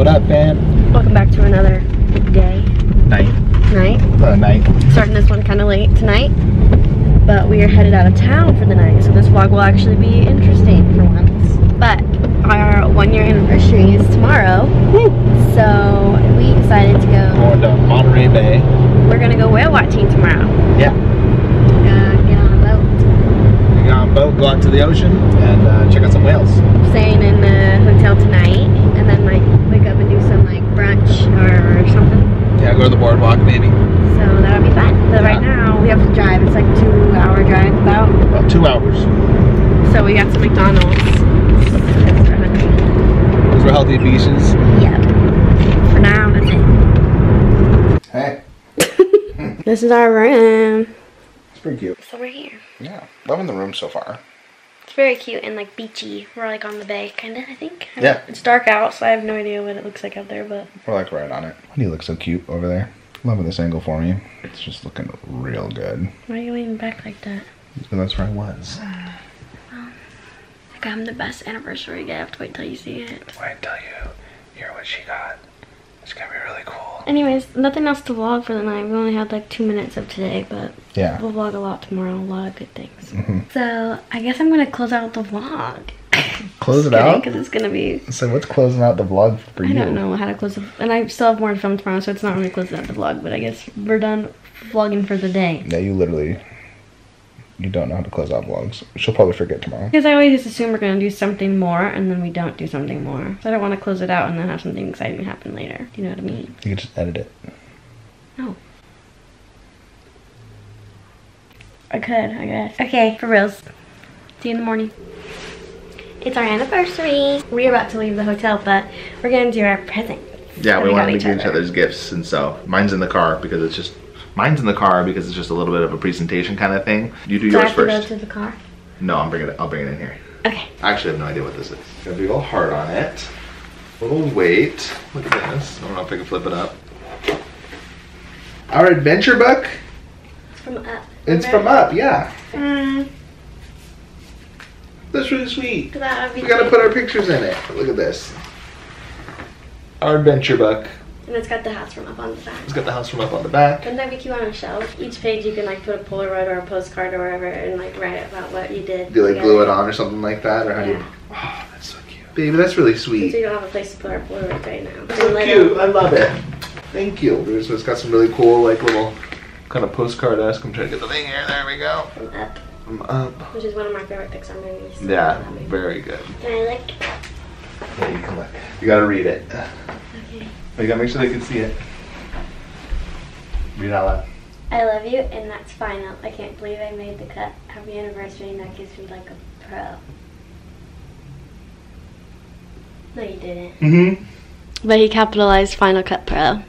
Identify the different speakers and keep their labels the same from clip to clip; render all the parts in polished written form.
Speaker 1: What up, fam?
Speaker 2: Welcome back to another day.
Speaker 1: Night.
Speaker 2: Night. Starting this one kind of late tonight, but we are headed out of town for the night, so this vlog will actually be interesting for once. But our 1-year anniversary is tomorrow. Woo. So we decided to go.
Speaker 1: Going to Monterey Bay.
Speaker 2: We're gonna go whale watching tomorrow.
Speaker 1: Yeah.
Speaker 2: Get on a boat.
Speaker 1: We get on a boat, go out to the ocean, and check out some whales.
Speaker 2: Staying in the hotel tonight, and then like wake up and do some like brunch or something.
Speaker 1: Yeah, go to the boardwalk maybe.
Speaker 2: So that'll be fun. But right now we have to drive. It's like a 2-hour drive
Speaker 1: About 2 hours.
Speaker 2: So we got some McDonald's.
Speaker 1: Those were healthy beaches.
Speaker 2: Yep. For now, that's it.
Speaker 1: Hey.
Speaker 2: This is our room.
Speaker 1: It's pretty cute.
Speaker 2: So we're here.
Speaker 1: Yeah, loving the room so far.
Speaker 2: It's very cute and like beachy. We're like on the bay, kind of, I think.
Speaker 1: Yeah.
Speaker 2: It's dark out, so I have no idea what it looks like out there, but.
Speaker 1: We're like right on it. Why do you look so cute over there? Loving this angle for me. It's just looking real good.
Speaker 2: Why are you leaning back like that?
Speaker 1: And that's where I was.
Speaker 2: I got him the best anniversary gift. Wait till you see it.
Speaker 1: Wait till you hear what she got. It's gonna be really cool.
Speaker 2: Anyways, nothing else to vlog for the night. We only had like 2 minutes of today, but
Speaker 1: yeah,
Speaker 2: we'll vlog a lot tomorrow. A lot of good things.
Speaker 1: Mm-hmm.
Speaker 2: So I guess I'm gonna close out the vlog.
Speaker 1: Close it out?
Speaker 2: Because it's gonna be.
Speaker 1: So what's closing out the vlog for you?
Speaker 2: I don't know how to close it. And I still have more to film tomorrow, so it's not really closing out the vlog. But I guess we're done vlogging for the day.
Speaker 1: Yeah, you don't know how to close out vlogs. She'll probably forget tomorrow.
Speaker 2: Because I always just assume we're going to do something more, and then we don't do something more. So I don't want to close it out and then have something exciting happen later. Do you know what I mean?
Speaker 1: You can just edit it.
Speaker 2: No. I could, I guess. Okay, for reals. See you in the morning. It's our anniversary. We're about to leave the hotel, but we're going to do our present.
Speaker 1: Yeah, we want to give each other's gifts, and so mine's in the car because it's just a little bit of a presentation kind of thing. You do yours first.
Speaker 2: I have to go to the car?
Speaker 1: No, I'll bring it in here.
Speaker 2: Okay.
Speaker 1: I actually have no idea what this is. Got a big old heart on it. A little weight. Look at this. I don't know if I can flip it up. Our adventure book.
Speaker 2: It's from Up.
Speaker 1: It's from Up, yeah. That's really sweet. We gotta put our pictures in it. Look at this. Our adventure book.
Speaker 2: And it's got the house from Up on the back.
Speaker 1: It's got the house from Up on the back.
Speaker 2: Wouldn't that be cute on a shelf? Each page you can like put a Polaroid or a postcard or whatever and like write about what you did.
Speaker 1: Do you like glue it on or something like that? Or how do you... Oh, that's so cute. Baby, that's really sweet.
Speaker 2: So you don't have a place to put our Polaroids right now.
Speaker 1: So cute. I love it. Thank you. So it's got some really cool like little kind of postcard-esque. I'm trying to get the thing here. There we go.
Speaker 2: From Up.
Speaker 1: From Up.
Speaker 2: Which is one of my favorite Pixar movies. So
Speaker 1: yeah, very good.
Speaker 2: Can I look?
Speaker 1: Yeah, you can look. You gotta read it.
Speaker 2: Okay.
Speaker 1: You gotta make sure they can see it. Read out loud.
Speaker 2: I love you, and that's final. I can't believe I made the cut. Happy anniversary, and that gives me like a pro. No, you didn't.
Speaker 1: Mm-hmm.
Speaker 2: But he capitalized Final Cut Pro.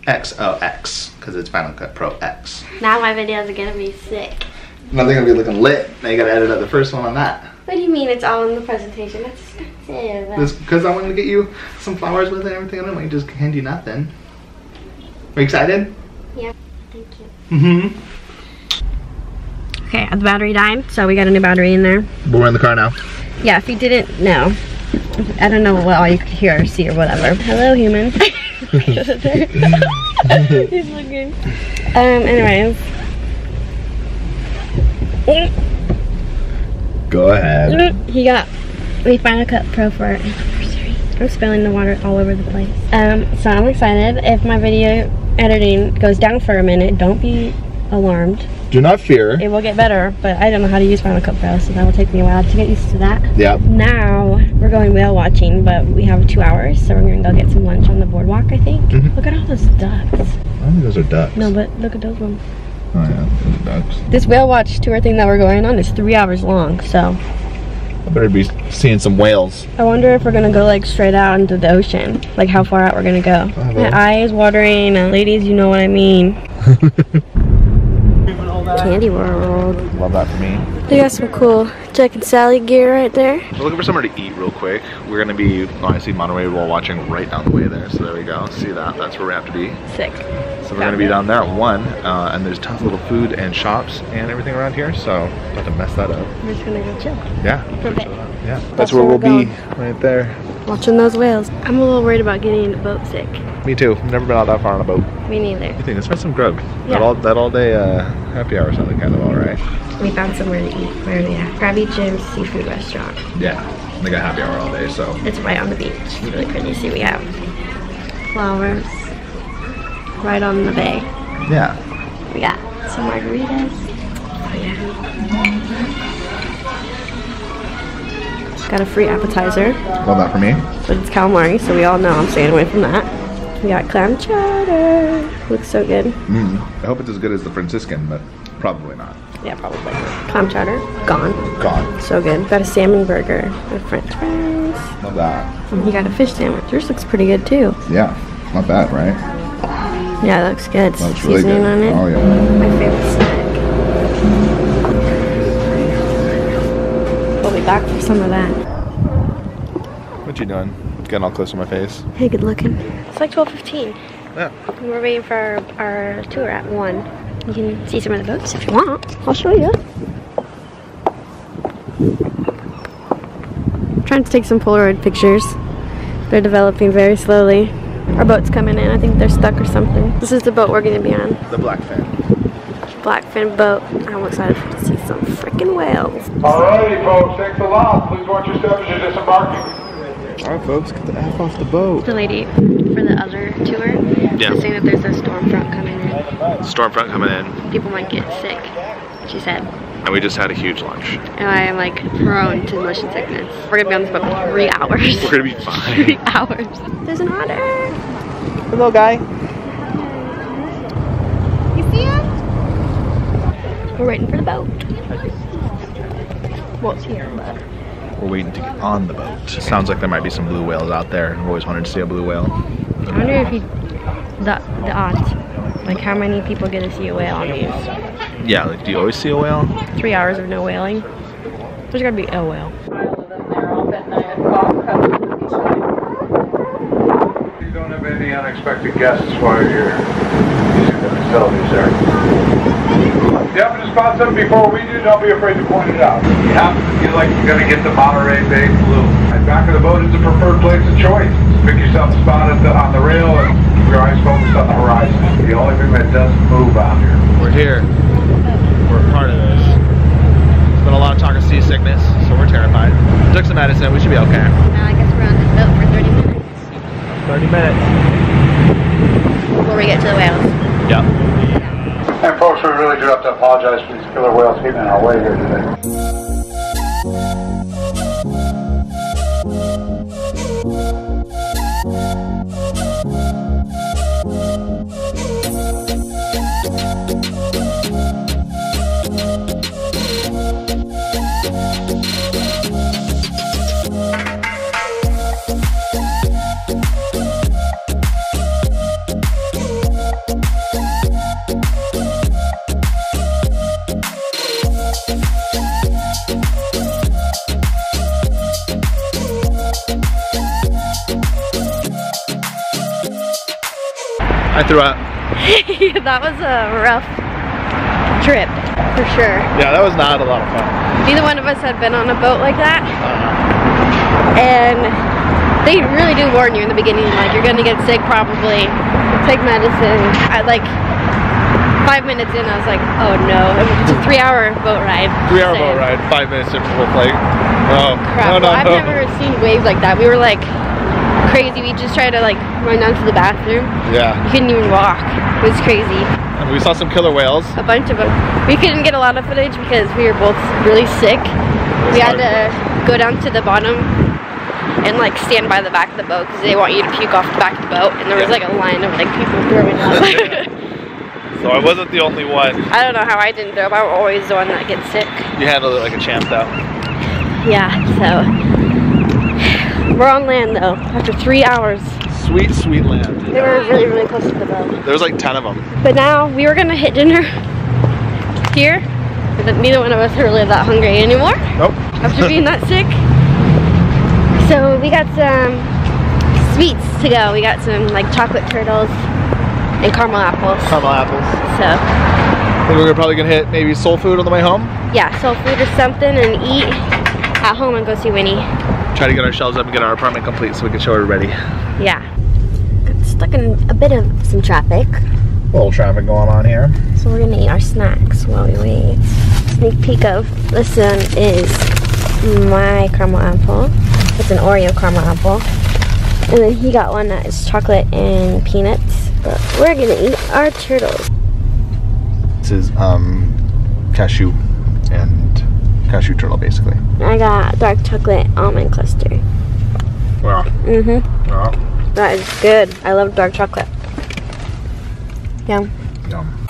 Speaker 1: XOX, because it's Final Cut Pro X.
Speaker 2: Now my videos are gonna be sick.
Speaker 1: Now they're gonna be looking lit. Now you gotta edit out the first one on that.
Speaker 2: What do you mean it's all in the presentation? That's expensive.
Speaker 1: Because I wanted to get you some flowers with it and everything. I don't want to just hand you nothing. Are you excited?
Speaker 2: Yeah, thank you.
Speaker 1: Mm-hmm.
Speaker 2: Okay, the battery died, so we got a new battery in there.
Speaker 1: But we're in the car now.
Speaker 2: Yeah, if you didn't know, I don't know what all you could hear or see or whatever. Hello, human. He's looking. Anyways.
Speaker 1: Go ahead.
Speaker 2: He got the Final Cut Pro for our anniversary. I'm spilling the water all over the place. So I'm excited. If my video editing goes down for a minute, don't be alarmed.
Speaker 1: Do not fear.
Speaker 2: It will get better, but I don't know how to use Final Cut Pro, so that will take me a while to get used to that.
Speaker 1: Yep.
Speaker 2: Now, we're going whale watching, but we have 2 hours, so we're going to go get some lunch on the boardwalk, I think.
Speaker 1: Mm-hmm.
Speaker 2: Look at all those ducks.
Speaker 1: I think those are ducks.
Speaker 2: No, but look at those ones.
Speaker 1: Oh yeah, those are ducks.
Speaker 2: This whale watch tour thing that we're going on is 3 hours long, so.
Speaker 1: I better be seeing some whales.
Speaker 2: I wonder if we're going to go like straight out into the ocean, like how far out we're going to go. My eye is watering, ladies, you know what I mean. Candy World.
Speaker 1: Love that for me.
Speaker 2: They got some cool Jack and Sally gear right there.
Speaker 1: We're looking for somewhere to eat real quick. We're gonna be, I see Monterey while watching right down the way there. So there we go. See that? That's where we have to be.
Speaker 2: Sick.
Speaker 1: So we're gonna be down there at 1, and there's tons of little food and shops and everything around here. So about to mess that up.
Speaker 2: We're just gonna go chill.
Speaker 1: Yeah.
Speaker 2: Okay.
Speaker 1: Yeah. That's where we'll be right there.
Speaker 2: watching those whales. I'm a little worried about getting the boat sick.
Speaker 1: Me too. Never been out that far on a boat.
Speaker 2: Me neither.
Speaker 1: You think? Let's find some grub.
Speaker 2: Yeah.
Speaker 1: That all day happy hour sounded kind of alright.
Speaker 2: We found somewhere to eat. Where are we at? Krabby Jim's Seafood Restaurant.
Speaker 1: Yeah, they got happy hour all day, so.
Speaker 2: It's right on the beach. It's really pretty. See, we have flowers right on the bay.
Speaker 1: Yeah.
Speaker 2: We got some margaritas. Oh yeah. Got a free appetizer.
Speaker 1: Love that for me.
Speaker 2: But it's calamari, so we all know I'm staying away from that. We got clam chowder. Looks so good.
Speaker 1: I hope it's as good as the Franciscan, but probably not.
Speaker 2: Yeah, probably. Clam chowder, gone.
Speaker 1: Gone.
Speaker 2: So good. Got a salmon burger with French fries.
Speaker 1: Love that.
Speaker 2: And you got a fish sandwich. Yours looks pretty good too.
Speaker 1: Yeah, not bad, right?
Speaker 2: Yeah, that looks good. Some
Speaker 1: Looks really
Speaker 2: seasoning
Speaker 1: good.
Speaker 2: on it.
Speaker 1: Oh yeah.
Speaker 2: My favorite snack. We'll be back for some of that.
Speaker 1: What you doing? Getting all close to my face.
Speaker 2: Hey, good looking. It's like 12:15.
Speaker 1: Yeah.
Speaker 2: We're waiting for our tour at 1. You can see some of the boats if you want. I'll show you. I'm trying to take some Polaroid pictures. They're developing very slowly. Our boat's coming in. I think they're stuck or something. This is the boat we're going to be on.
Speaker 1: The Blackfin.
Speaker 2: Blackfin boat. I'm excited to see some freaking whales.
Speaker 3: Alrighty, folks, thanks a lot. Please watch your step as you're disembarking.
Speaker 1: Alright, folks, get the F off the boat.
Speaker 2: The lady for the other tour
Speaker 1: Yeah.
Speaker 2: was saying that there's a storm front coming in.
Speaker 1: Storm front coming in,
Speaker 2: People might get sick, she said.
Speaker 1: and we just had a huge lunch.
Speaker 2: And I am like prone to motion sickness. We're gonna be on this boat for 3 hours.
Speaker 1: We're gonna be fine.
Speaker 2: 3 hours. There's an otter.
Speaker 1: Hello, guy.
Speaker 2: You see him? We're waiting for the boat. Well, it's here, but
Speaker 1: We're waiting to get on the boat. Sounds like there might be some blue whales out there. I've always wanted to see a blue whale.
Speaker 2: I wonder if the odds. Like how many people get to see a whale on these?
Speaker 1: Yeah, like, do you always see a whale?
Speaker 2: 3 hours of no whaling. There's gotta be a whale.
Speaker 3: You don't have any unexpected guests while you're using the facilities there. If you happen to spot something before we do, don't be afraid to point it out. If you happen to feel like you're going to get the Monterey Bay Blue, and back of the boat is the preferred place of choice. Pick yourself a spot on the rail and keep your eyes focused on the horizon. The only thing that doesn't move out here.
Speaker 1: We're here. We're part of this. There's been a lot of talk of seasickness, so we're terrified. Took some medicine, we should be okay.
Speaker 2: Now I guess we're on this boat for 30 minutes.
Speaker 1: 30 minutes.
Speaker 2: Before we get to the whales.
Speaker 1: Yep.
Speaker 3: And folks, we really do have to apologize for these killer whales getting in our way here today.
Speaker 1: I threw up.
Speaker 2: That was a rough trip, for sure.
Speaker 1: Yeah, that was not a lot of fun.
Speaker 2: Neither one of us had been on a boat like that. And they really do warn you in the beginning, like you're gonna get sick probably. Take medicine. At like 5 minutes in, I was like, oh no. It's a 3-hour boat ride.
Speaker 1: 3-hour boat ride, 5 minutes in with like, oh,
Speaker 2: Crap.
Speaker 1: no,
Speaker 2: I've never seen waves like that. We were like crazy. We just tried to like run down to the bathroom.
Speaker 1: Yeah.
Speaker 2: You couldn't even walk. It was crazy.
Speaker 1: And we saw some killer whales.
Speaker 2: A bunch of them. We couldn't get a lot of footage because we were both really sick. We had to go down to the bottom and like stand by the back of the boat because they want you to puke off the back of the boat, and there was like a line of like people throwing up.
Speaker 1: So I wasn't the only one.
Speaker 2: I don't know how I didn't throw up. I'm always the one that gets sick.
Speaker 1: You handled it like a champ though.
Speaker 2: Yeah, so we're on land though after 3 hours.
Speaker 1: Sweet, sweet land.
Speaker 2: They were really, really close to the boat.
Speaker 1: There was like 10 of them.
Speaker 2: But now we were gonna hit dinner here, but neither one of us are really that hungry anymore.
Speaker 1: Nope.
Speaker 2: After being that sick. So we got some sweets to go. We got some like chocolate turtles and caramel apples.
Speaker 1: Caramel apples.
Speaker 2: So
Speaker 1: I think we're probably gonna hit maybe soul food on the way home.
Speaker 2: yeah, soul food or something and eat at home and go see Winnie.
Speaker 1: try to get our shelves up and get our apartment complete so we can show everybody.
Speaker 2: Yeah. Got stuck in a bit of some traffic.
Speaker 1: A little traffic going on here.
Speaker 2: So we're gonna eat our snacks while we wait. Sneak peek of this one is my caramel apple. It's an Oreo caramel apple. And then he got one that is chocolate and peanuts. But we're gonna eat our turtles.
Speaker 1: This is cashew and cashew turtle basically.
Speaker 2: I got dark chocolate almond cluster.
Speaker 1: Wow. Wow.
Speaker 2: That is good. I love dark chocolate. Yum.
Speaker 1: Yum.